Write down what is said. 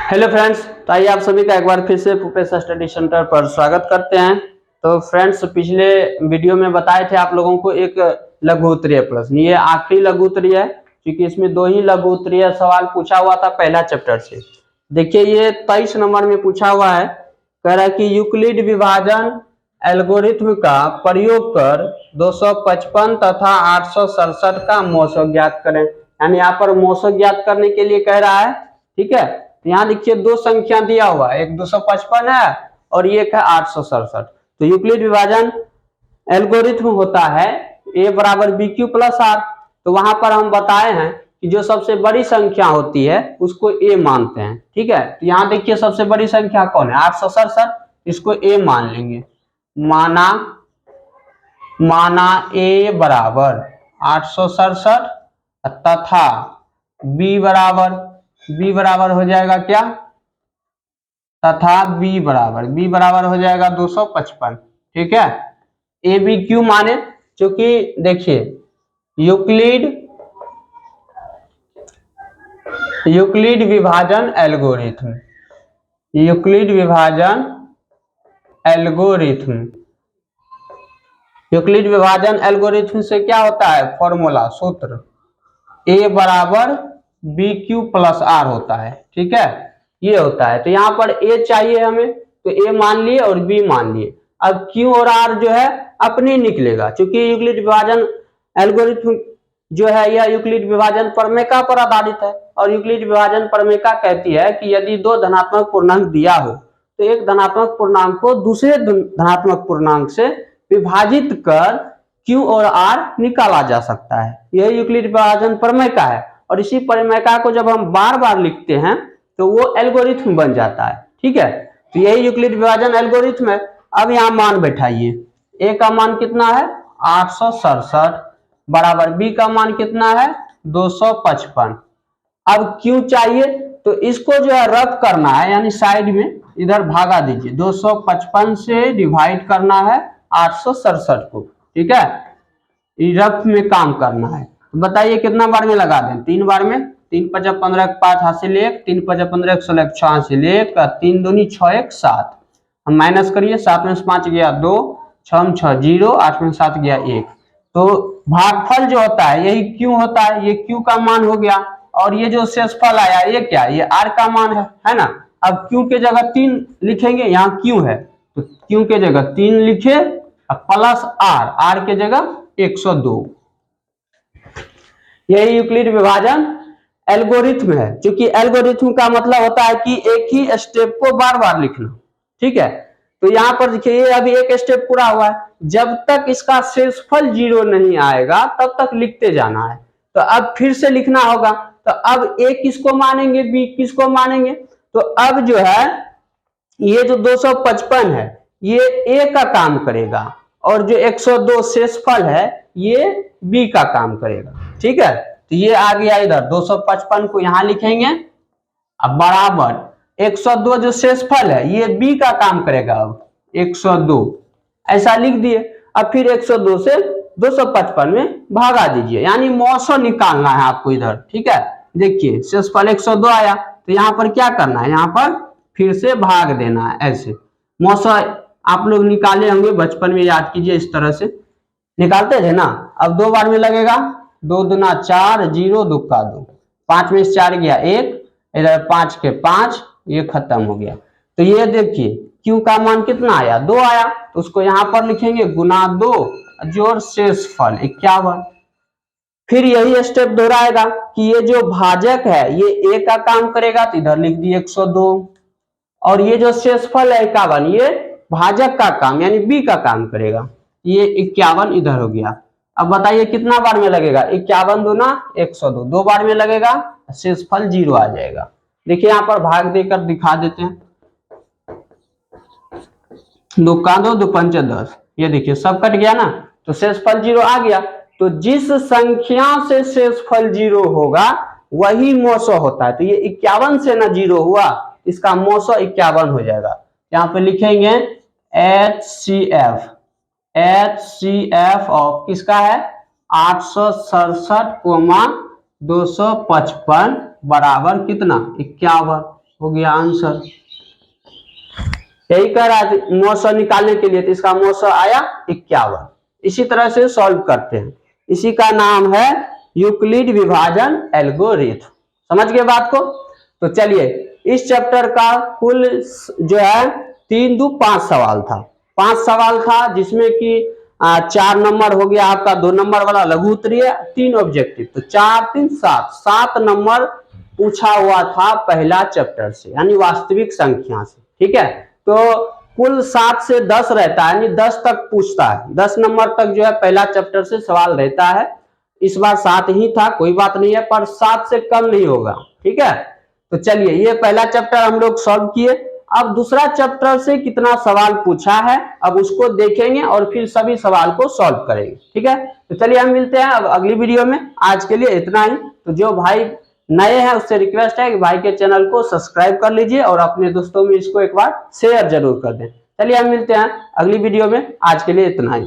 Hello friends, तो आइए आप सभी का एक बार फिर से भूपेश स्टडी सेंटर पर स्वागत करते हैं। तो फ्रेंड्स, पिछले वीडियो में बताए थे आप लोगों को एक लघु उत्तरीय प्रश्न, ये आखिरी लघु उत्तरीय है क्योंकि इसमें दो ही लघु उत्तरीय सवाल पूछा हुआ था पहला चैप्टर से। देखिए, ये 23 नंबर में पूछा हुआ है। कह रहा है कि यूक्लिड विभाजन एल्गोरिथ्म का प्रयोग कर 255 तथा 867 का मौसम ज्ञात करें। यानी यहाँ पर मौसम ज्ञात करने के लिए कह रहा है। ठीक है, यहाँ देखिए दो संख्या दिया हुआ है, एक 255 है और एक है 867। तो यूक्लिड विभाजन एल्गोरिथ्म होता है a बराबर बी क्यू प्लस आर। तो वहां पर हम बताए हैं कि जो सबसे बड़ी संख्या होती है उसको a मानते हैं। ठीक है, तो यहाँ देखिए सबसे बड़ी संख्या कौन है, 867, इसको a मान लेंगे। माना a बराबर 867 तथा b बराबर हो जाएगा क्या, तथा b बराबर हो जाएगा 255। ठीक है, ए बी क्यों माने, क्योंकि देखिए यूक्लिड विभाजन एल्गोरिथम से क्या होता है, फॉर्मूला सूत्र a बराबर बी क्यू प्लस आर होता है। ठीक है, ये होता है। तो यहाँ पर a चाहिए हमें, तो a मान लिए और b मान लिए। अब q और r जो है अपने निकलेगा, क्योंकि यूक्लिड विभाजन एल्गोरिथम जो है यह यूक्लिड विभाजन प्रमेय पर आधारित है। और यूक्लिड विभाजन प्रमेय कहती है कि यदि दो धनात्मक पूर्णांक दिया हो तो एक धनात्मक पूर्णांक को दूसरे धनात्मक पूर्णांक से विभाजित कर Q और R निकाला जा सकता है। यह यूक्लिड विभाजन प्रमेय का है। और इसी प्रमेय को जब हम बार बार लिखते हैं तो वो एल्गोरिथम बन जाता है। ठीक है, तो यही यूक्लिड विभाजन एल्गोरिथम है। अब यहाँ मान बैठाइए, a का मान कितना है 867 बराबर b का मान कितना है 255। अब Q चाहिए तो इसको जो है रद्द करना है, यानी साइड में इधर भागा दीजिए, 255 से डिवाइड करना है 867 को। ठीक है, रफ में काम करना है। तो बताइए कितना बार में लगा दें, 3 बार में। 3 5 15 5 हासिल 1, 3 5 15 16 6 हासिल 1, 3 दूनी 6 1 7। हम माइनस करिए, 7 में 5 गया 2, 6 में 6 0, 8 में 7 गया 1। तो भागफल जो होता है यही क्यू होता है, ये क्यू का मान हो गया। और ये जो शेषफल आया ये क्या, ये आर का मान है ना। अब क्यू के जगह 3 लिखेंगे, यहाँ क्यू है तो क्यू के जगह 3 लिखे प्लस आर के जगह 102। यही यूक्लिड विभाजन एल्गोरिथम है, क्योंकि एल्गोरिथम का मतलब होता है कि एक ही स्टेप को बार बार लिखना। ठीक है, तो यहाँ पर देखिए ये अभी एक स्टेप पूरा हुआ है, जब तक इसका शेषफल 0 नहीं आएगा तब तक लिखते जाना है। तो अब फिर से लिखना होगा, तो अब a किसको मानेंगे, b किसको मानेंगे। तो अब जो है ये जो 255 है ये a का काम करेगा और जो 102 शेषफल है ये b का काम करेगा। ठीक है, तो ये आ गया इधर 255 को यहां लिखेंगे, अब बराबर 102 जो शेषफल है ये b का काम करेगा। अब 102 ऐसा लिख दिए। अब फिर 102 से 255 में भागा दीजिए, यानी मौसो निकालना है आपको इधर। ठीक है, देखिए शेषफल 102 आया, तो यहाँ पर क्या करना है, यहाँ पर फिर से भाग देना है। ऐसे मौसो आप लोग निकाले होंगे बचपन में, याद कीजिए, इस तरह से निकालते थे ना। अब 2 बार में लगेगा, 2 दूना 4, 0 दुक्का 2, 5 में 4 गया 1, इधर 5 के 5, ये खत्म हो गया। तो ये देखिए Q का मान कितना आया, 2 आया, तो उसको यहाँ पर लिखेंगे गुना 2 जोड़ शेषफल 51। फिर यही स्टेप दोहराएगा कि ये जो भाजक है ये a का काम करेगा, तो इधर लिख दिए 102। और ये जो शेषफल है 51, ये भाजक का काम यानी b का काम करेगा, ये 51 इधर हो गया। अब बताइए कितना बार में लगेगा, 51 दूना 102, 2 बार में लगेगा, शेषफल 0 आ जाएगा। देखिए यहाँ पर भाग देकर दिखा देते हैं, 2 का 2, 2 पंच 10, ये देखिए सब कट गया ना, तो शेषफल 0 आ गया। तो जिस संख्या से शेषफल 0 होगा वही मौसो होता है। तो ये 51 से ना 0 हुआ, इसका मौसो 51 हो जाएगा। यहाँ पे लिखेंगे HCF ऑफ किसका है 867, 255 बराबर कितना 51। हो गया आंसर। यही कह रहा है 900 निकालने के लिए, तो इसका 900 आया 51। इसी तरह से सॉल्व करते हैं। इसी का नाम है यूक्लिड विभाजन एल्गोरिथम। समझ गए बात को? तो चलिए, इस चैप्टर का कुल जो है 3 दू 5 सवाल था। 5 सवाल था, जिसमें कि 4 नंबर हो गया आपका 2 नंबर वाला लघु उत्तरीय, 3 ऑब्जेक्टिव, तो 4 3 7 7 नंबर पूछा हुआ था पहला चैप्टर से, यानी वास्तविक संख्या से। ठीक है, तो कुल 7 से 10 रहता है, यानी 10 तक पूछता है। 10 नंबर तक जो है पहला चैप्टर से सवाल रहता है। इस बार 7 ही था, कोई बात नहीं है, पर 7 से कम नहीं होगा। ठीक है, तो चलिए, ये पहला चैप्टर हम लोग सॉल्व किए। अब दूसरा चैप्टर से कितना सवाल पूछा है, अब उसको देखेंगे और फिर सभी सवाल को सॉल्व करेंगे। ठीक है, तो चलिए हम मिलते हैं अब अगली वीडियो में। आज के लिए इतना ही। तो जो भाई नए हैं उससे रिक्वेस्ट है कि भाई के चैनल को सब्सक्राइब कर लीजिए और अपने दोस्तों में इसको एक बार शेयर जरूर कर दें। चलिए हम मिलते हैं अगली वीडियो में। आज के लिए इतना ही।